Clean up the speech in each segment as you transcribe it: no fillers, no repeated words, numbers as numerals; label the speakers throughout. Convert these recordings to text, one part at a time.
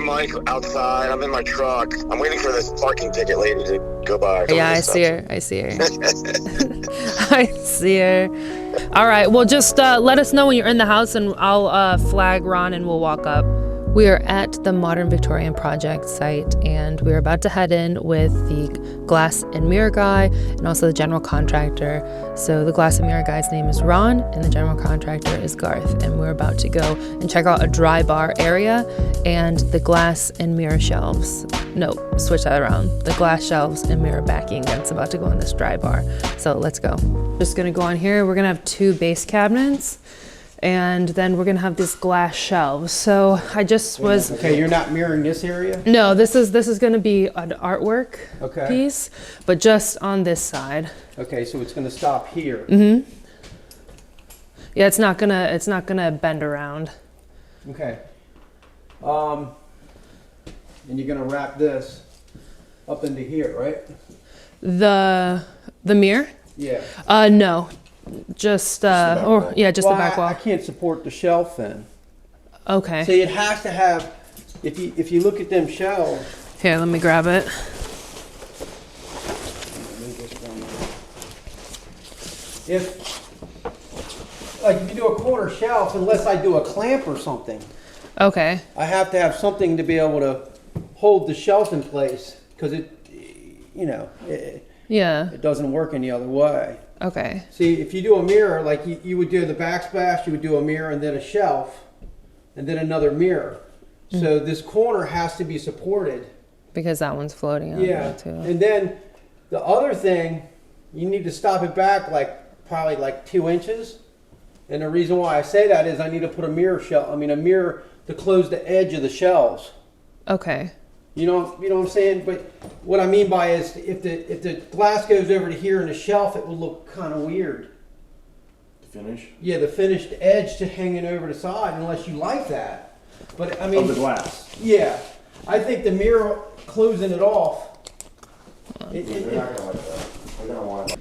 Speaker 1: mic outside. I'm in my truck. I'm waiting for this parking ticket lady to go by.
Speaker 2: Yeah, I see her. I see her. I see her. All right. Well, just let us know when you're in the house, and I'll flag Ron, and we'll walk up. We are at the Modern Victorian Project site, and we're about to head in with the glass and mirror guy and also the general contractor. So the glass and mirror guy's name is Ron, and the general contractor is Garth. And we're about to go and check out a dry bar area and the glass and mirror shelves. No, switch that around. The glass shelves and mirror backing that's about to go in this dry bar. So let's go. Just gonna go on here. We're gonna have 2 base cabinets, and then we're gonna have these glass shelves. So I just was...
Speaker 3: Okay, you're not mirroring this area?
Speaker 2: No, this is gonna be an artwork
Speaker 3: Okay.
Speaker 2: piece, but just on this side.
Speaker 3: Okay, so it's gonna stop here.
Speaker 2: Mm-hmm. Yeah, it's not gonna bend around.
Speaker 3: Okay. And you're gonna wrap this up into here, right?
Speaker 2: The mirror?
Speaker 3: Yeah.
Speaker 2: No. Just the back wall.
Speaker 3: I can't support the shelf then.
Speaker 2: Okay.
Speaker 3: See, it has to have, if you look at them shelves.
Speaker 2: Here, let me grab it.
Speaker 3: If you do a corner shelf, unless I do a clamp or something,
Speaker 2: Okay.
Speaker 3: I have to have something to be able to hold the shelf in place, because it doesn't work any other way.
Speaker 2: Okay.
Speaker 3: See, if you do a mirror, like you would do the backsplash, you would do a mirror and then a shelf, and then another mirror. So this corner has to be supported.
Speaker 2: Because that one's floating out
Speaker 3: Yeah,
Speaker 2: there too.
Speaker 3: and then the other thing, you need to stop it back probably 2 inches. And the reason why I say that is I need to put a mirror to close the edge of the shelves.
Speaker 2: Okay.
Speaker 3: You know what I'm saying? But what I mean by is if the glass goes over to here in the shelf, it will look kind of weird.
Speaker 1: The finish?
Speaker 3: Yeah, the finished edge to hanging over the side, unless you like that. But I mean,
Speaker 1: Of the glass.
Speaker 3: Yeah, I think the mirror closing it off.
Speaker 1: They're not gonna like that. They're gonna want it.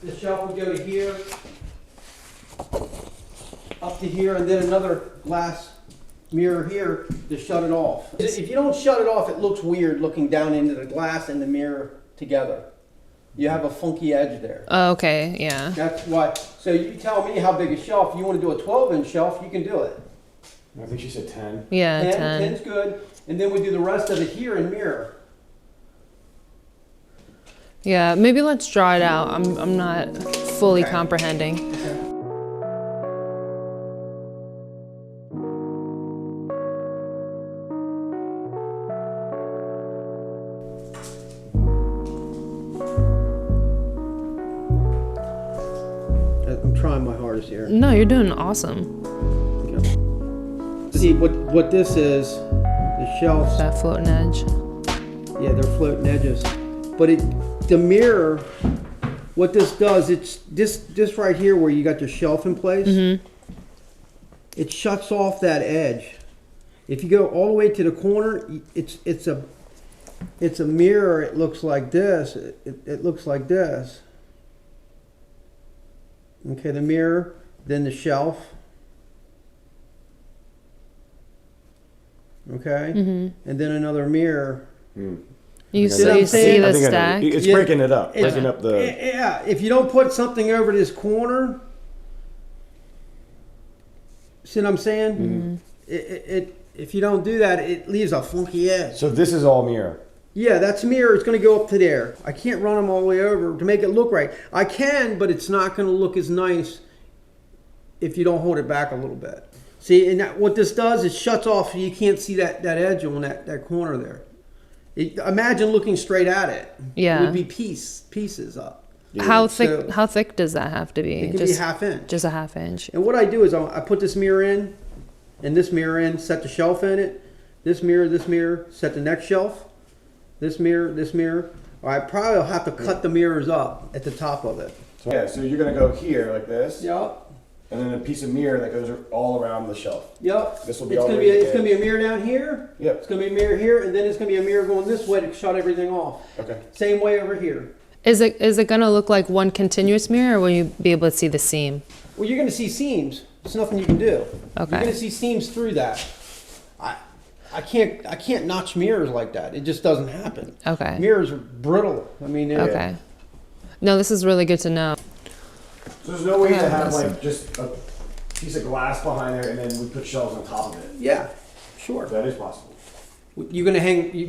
Speaker 3: The shelf would go to here, up to here, and then another glass mirror here to shut it off. If you don't shut it off, it looks weird looking down into the glass and the mirror together. You have a funky edge there.
Speaker 2: Oh, okay, yeah.
Speaker 3: That's why. So you tell me how big a shelf. You want to do a 12-inch shelf, you can do it.
Speaker 1: I think she said 10.
Speaker 2: Yeah, 10.
Speaker 3: 10's good. And then we do the rest of it here in mirror.
Speaker 2: Yeah, maybe let's draw it out. I'm not fully comprehending.
Speaker 3: I'm trying my hardest here.
Speaker 2: No, you're doing awesome.
Speaker 3: See what this is, the shelves.
Speaker 2: That floating edge.
Speaker 3: Yeah, they're floating edges. But the mirror, what this does, it's this right here where you got your shelf in place.
Speaker 2: Mm-hmm.
Speaker 3: It shuts off that edge. If you go all the way to the corner, it's a mirror. It looks like this. It looks like this. Okay, the mirror, then the shelf. Okay, and then another mirror.
Speaker 2: You see the stack?
Speaker 1: It's breaking it up. Breaking up the...
Speaker 3: Yeah, if you don't put something over this corner, see what I'm saying? If you don't do that, it leaves a funky edge.
Speaker 1: So this is all mirror?
Speaker 3: Yeah, that's mirror. It's going to go up to there. I can't run them all the way over to make it look right. I can, but it's not going to look as nice if you don't hold it back a little bit. See, and what this does is shuts off so you can't see that edge on that corner there. Imagine looking straight at it.
Speaker 2: Yeah.
Speaker 3: It would be pieces up.
Speaker 2: How thick does that have to be?
Speaker 3: It could be a half inch.
Speaker 2: Just a half inch.
Speaker 3: And what I do is I put this mirror in, and this mirror in, set the shelf in it, this mirror, set the next shelf, this mirror. Or I probably will have to cut the mirrors up at the top of it.
Speaker 1: So you're going to go here like this.
Speaker 3: Yep.
Speaker 1: And then a piece of mirror that goes all around the shelf.
Speaker 3: Yep.
Speaker 1: This will be
Speaker 3: it's
Speaker 1: all
Speaker 3: gonna
Speaker 1: the way
Speaker 3: it's gonna be a mirror down here.
Speaker 1: Yep.
Speaker 3: It's gonna be a mirror here, and then it's gonna be a mirror going this way to shut everything off.
Speaker 1: Okay.
Speaker 3: Same way over here.
Speaker 2: Is it gonna look like one continuous mirror, or will you be able to see the seam?
Speaker 3: Well, you're gonna see seams. There's nothing you can do.
Speaker 2: Okay.
Speaker 3: You're gonna see seams through that. I I can't notch mirrors like that. It just doesn't happen.
Speaker 2: Okay.
Speaker 3: Mirrors are brittle. I mean,
Speaker 2: Okay. No, this is really good to know.
Speaker 4: So there's no way to have like just a piece of glass behind there and then we put shelves on top of it.
Speaker 3: yeah, sure.
Speaker 4: That is possible.
Speaker 3: You're gonna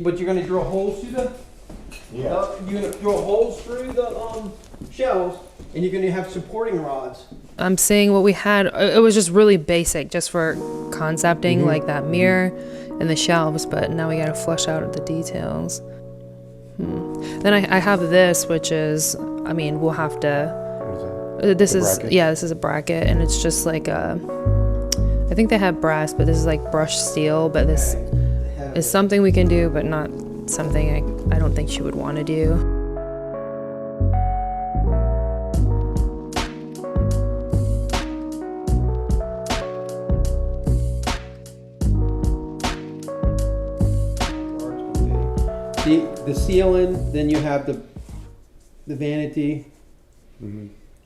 Speaker 3: but you're gonna drill holes through the.
Speaker 4: Yeah.
Speaker 3: You're gonna drill holes through the shelves, and you're gonna have supporting rods.
Speaker 2: I'm seeing what we had. It was just really basic, just for concepting, like that mirror and the shelves. But now we gotta flesh out the details. Then I have this, which is, I mean, we'll have to. This is this is a bracket, and it's just like a. I think they have brass, but this is like brushed steel. But this is something we can do, but not something I don't think she would want to do.
Speaker 3: The ceiling, then you have the vanity.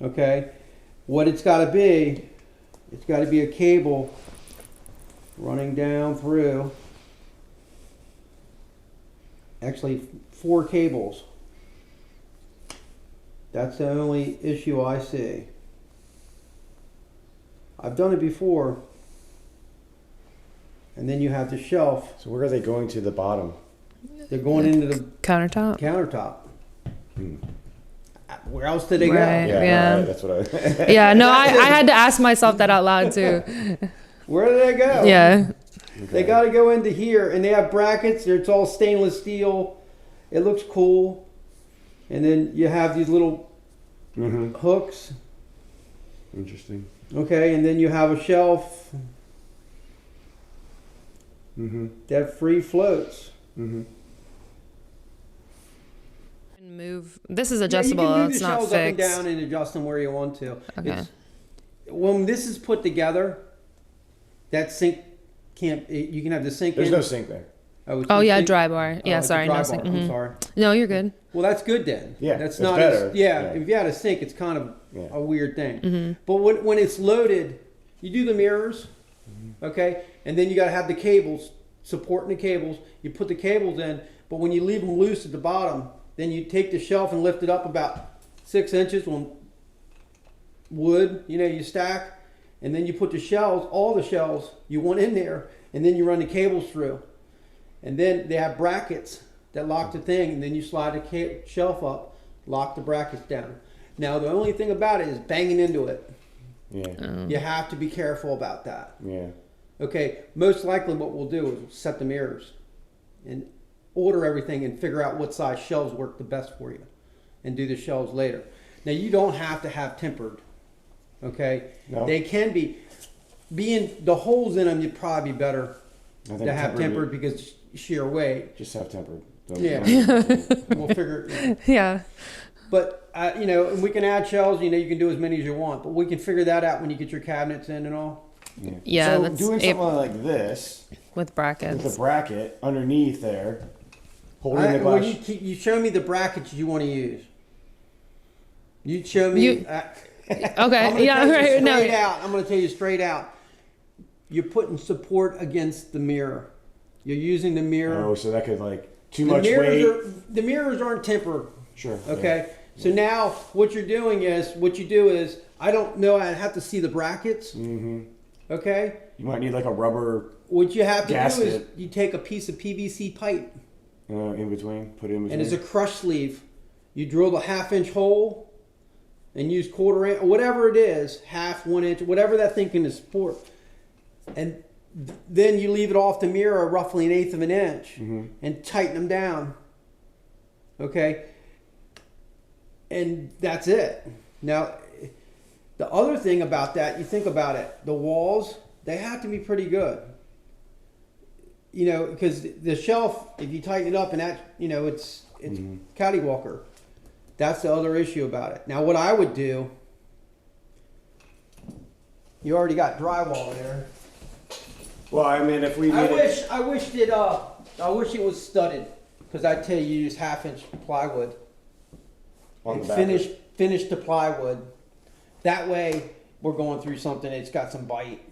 Speaker 3: Okay, what it's got to be a cable running down through. Actually, 4 cables. That's the only issue I see. I've done it before. And then you have the shelf.
Speaker 4: So where are they going to the bottom?
Speaker 3: They're going into the
Speaker 2: Countertop.
Speaker 3: Where else did they go?
Speaker 2: Yeah.
Speaker 4: That's what I.
Speaker 2: Yeah, no, I had to ask myself that out loud too.
Speaker 3: Where do they go?
Speaker 2: Yeah.
Speaker 4: Okay.
Speaker 3: They got to go into here, and they have brackets. It's all stainless steel. It looks cool. And then you have these little hooks.
Speaker 4: Interesting.
Speaker 3: Okay, and then you have a shelf that free floats.
Speaker 2: Move. This is adjustable.
Speaker 3: Yeah, you can move
Speaker 2: It's
Speaker 3: the
Speaker 2: not
Speaker 3: shelves up and
Speaker 2: fixed.
Speaker 3: down and adjust them where you want to.
Speaker 2: Okay.
Speaker 3: When this is put together, that sink can't. You can have the sink.
Speaker 4: There's no sink there.
Speaker 2: Oh yeah, dry bar. Yeah,
Speaker 3: it's a
Speaker 2: sorry,
Speaker 3: dry
Speaker 2: no
Speaker 3: bar.
Speaker 2: sink.
Speaker 3: I'm sorry.
Speaker 2: No, you're good.
Speaker 3: Well, that's good then.
Speaker 4: Yeah,
Speaker 3: that's
Speaker 4: it's
Speaker 3: not
Speaker 4: better.
Speaker 3: yeah.
Speaker 4: Yeah.
Speaker 3: If you had a sink, it's kind of
Speaker 4: Yeah.
Speaker 3: a weird thing. But when it's loaded, you do the mirrors, okay, and then you got to have the cables supporting the cables. You put the cables in, but when you leave them loose at the bottom, then you take the shelf and lift it up about 6 inches on wood. You know, you stack, and then you put the shelves, all the shelves you want in there, and then you run the cables through. And then they have brackets that lock the thing, and then you slide the shelf up, lock the brackets down. Now, the only thing about it is banging into it.
Speaker 4: Yeah.
Speaker 3: You have to be careful about that.
Speaker 4: Yeah.
Speaker 3: Okay, most likely what we'll do is we'll set the mirrors and order everything and figure out what size shelves work the best for you and do the shelves later. Now, you don't have to have tempered, okay?
Speaker 4: No.
Speaker 3: They can be, being the holes in them, you'd probably be better
Speaker 4: I think
Speaker 3: to have tempered because sheer weight.
Speaker 4: Just have tempered.
Speaker 3: Yeah. We'll figure.
Speaker 2: Yeah.
Speaker 3: But you know, and we can add shelves. You know, you can do as many as you want, but we can figure that out when you get your cabinets in and all.
Speaker 2: Yeah,
Speaker 4: So
Speaker 2: that's
Speaker 4: doing something like this
Speaker 2: with brackets.
Speaker 4: with a bracket underneath there, holding the
Speaker 3: Well,
Speaker 4: glass.
Speaker 3: you show me the brackets you want to use. You show me.
Speaker 2: Okay. Yeah. Right. No.
Speaker 3: I'm going to tell you straight out. You're putting support against the mirror. You're using the mirror.
Speaker 4: Oh, so that could like too
Speaker 3: The
Speaker 4: much weight.
Speaker 3: the mirrors aren't tempered.
Speaker 4: Sure.
Speaker 3: Okay. So now what you do is, I don't know, I have to see the brackets. Okay.
Speaker 4: You might need like a rubber
Speaker 3: What you have to do
Speaker 4: gasket.
Speaker 3: is you take a piece of PVC pipe
Speaker 4: in between. Put it in between.
Speaker 3: and as a crush sleeve, you drill the 1/2 inch hole and use 1/4 inch, whatever it is, 1/2, 1 inch, whatever that thing can support. And then you leave it off the mirror roughly 1/8 of an inch and tighten them down. Okay. And that's it. Now, the other thing about that, you think about it, the walls, they have to be pretty good. You know, because the shelf, if you tighten it up and that, you know, it's catty-walker. That's the other issue about it. Now, what I would do, you already got drywall there.
Speaker 4: Well, I mean, if we
Speaker 3: I
Speaker 4: needed,
Speaker 3: wish it was studded, because I'd tell you use 1/2 inch plywood
Speaker 4: on
Speaker 3: and
Speaker 4: the back.
Speaker 3: finish the plywood. That way, we're going through something that's got some bite.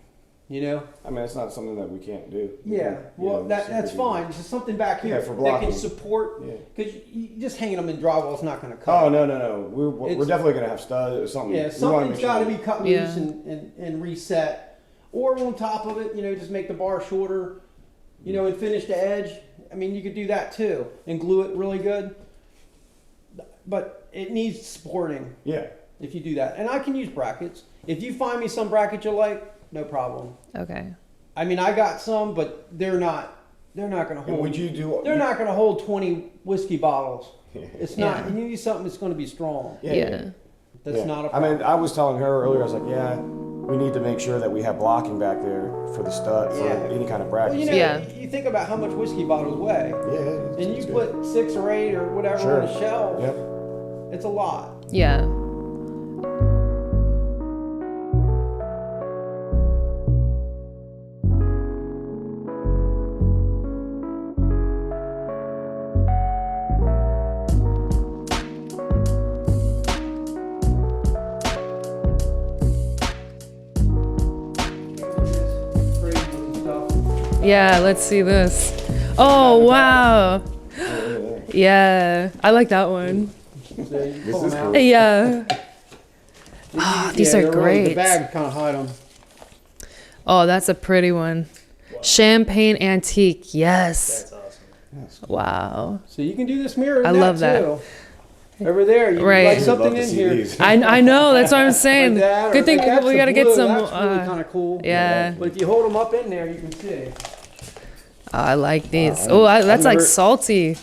Speaker 3: You know?
Speaker 4: I mean, it's not something that we can't do.
Speaker 3: Yeah, well,
Speaker 4: Yeah,
Speaker 3: that's
Speaker 4: super
Speaker 3: fine. It's just something back here
Speaker 4: Yeah, for
Speaker 3: that
Speaker 4: blocking.
Speaker 3: can support.
Speaker 4: Yeah.
Speaker 3: Because you just hanging them in drywall is not going to cut.
Speaker 4: Oh, no. We're
Speaker 3: It's-
Speaker 4: definitely going to have studs or something.
Speaker 3: Yeah,
Speaker 4: We wanna
Speaker 3: something's
Speaker 4: make sure
Speaker 3: got to
Speaker 4: that-
Speaker 3: be cut
Speaker 2: Yeah.
Speaker 3: loose and reset. Or on top of it, you know, just make the bar shorter, you know, and finish the edge. I mean, you could do that too and glue it really good. But it needs supporting
Speaker 4: Yeah.
Speaker 3: if you do that. And I can use brackets. If you find me some bracket you like, no problem.
Speaker 2: Okay.
Speaker 3: I mean, I got some, but they're not going to
Speaker 4: And
Speaker 3: hold.
Speaker 4: would you do?
Speaker 3: They're not going to hold 20 whiskey bottles. It's not.
Speaker 2: Yeah.
Speaker 3: And you need something that's going to be strong.
Speaker 2: Yeah.
Speaker 3: That's
Speaker 4: Yeah.
Speaker 3: not a
Speaker 4: I
Speaker 3: problem.
Speaker 4: mean, I was telling her earlier. I was like, yeah, we need to make sure that we have blocking back there for the stud, for
Speaker 3: Yeah.
Speaker 4: any kind of
Speaker 3: Well,
Speaker 4: brackets.
Speaker 3: you know,
Speaker 2: Yeah.
Speaker 3: you think about how much whiskey bottles weigh,
Speaker 4: Yeah.
Speaker 3: and
Speaker 4: it's
Speaker 3: you
Speaker 4: good.
Speaker 3: put 6 or 8 or whatever
Speaker 4: Sure.
Speaker 3: on a shelf.
Speaker 4: Yep.
Speaker 3: It's a lot.
Speaker 2: Yeah. Yeah, let's see this. Oh, wow. Yeah, I like that one.
Speaker 4: This is cool.
Speaker 2: Yeah. Oh, these are
Speaker 3: The
Speaker 2: great.
Speaker 3: bag kind of hide them.
Speaker 2: Oh, that's a pretty one. Champagne antique. Yes.
Speaker 5: That's awesome.
Speaker 2: Wow.
Speaker 3: So you can do this mirror. In
Speaker 2: I love that.
Speaker 3: too. Over there, you
Speaker 2: Right.
Speaker 3: like
Speaker 2: I'd
Speaker 3: something
Speaker 4: Love to
Speaker 3: in
Speaker 4: see
Speaker 3: here.
Speaker 4: these.
Speaker 2: I know. That's what I'm saying.
Speaker 3: Like that, or
Speaker 2: Good thing
Speaker 3: like that's
Speaker 2: we
Speaker 3: the
Speaker 2: got to get
Speaker 3: blue,
Speaker 2: some.
Speaker 3: That's really kind of cool.
Speaker 2: Yeah.
Speaker 3: But if you hold them up in there, you can see.
Speaker 2: Oh, I like these. Oh, that's like
Speaker 4: never-
Speaker 2: salty.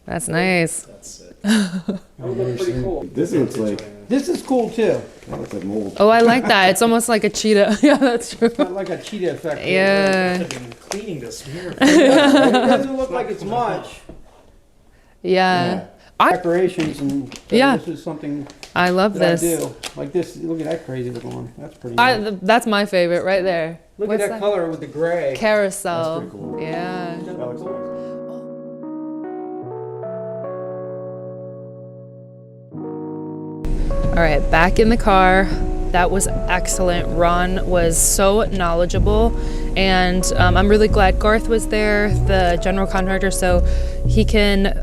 Speaker 2: That's nice.
Speaker 5: That's it.
Speaker 3: That would look pretty cool.
Speaker 4: This looks like
Speaker 3: This is cool too.
Speaker 4: that looks like mold.
Speaker 2: Oh, I like that. It's almost like a cheetah. Yeah, that's true.
Speaker 3: Kind of like a cheetah effect.
Speaker 2: Yeah.
Speaker 5: I've been cleaning this mirror.
Speaker 3: It doesn't look like it's much.
Speaker 2: Yeah.
Speaker 3: Decorations and
Speaker 2: Yeah.
Speaker 3: this is something
Speaker 2: I love
Speaker 3: that I
Speaker 2: this.
Speaker 3: do. Like this. Look at that crazy looking one. That's pretty. Neat.
Speaker 2: That's my favorite right there.
Speaker 3: Look
Speaker 2: What's
Speaker 3: at that color with the gray.
Speaker 2: Carousel.
Speaker 4: That's pretty cool.
Speaker 2: Yeah.
Speaker 4: That looks nice.
Speaker 2: All right, back in the car. That was excellent. Ron was so knowledgeable, and I'm really glad Garth was there, the general contractor, so he can,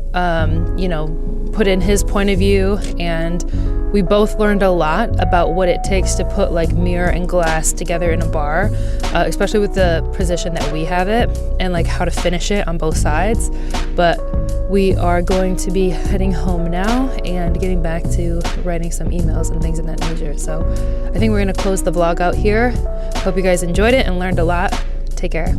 Speaker 2: put in his point of view. And we both learned a lot about what it takes to put like mirror and glass together in a bar, especially with the position that we have it, and like how to finish it on both sides. But we are going to be heading home now and getting back to writing some emails and things of that nature. So I think we're going to close the vlog out here. Hope you guys enjoyed it and learned a lot. Take care.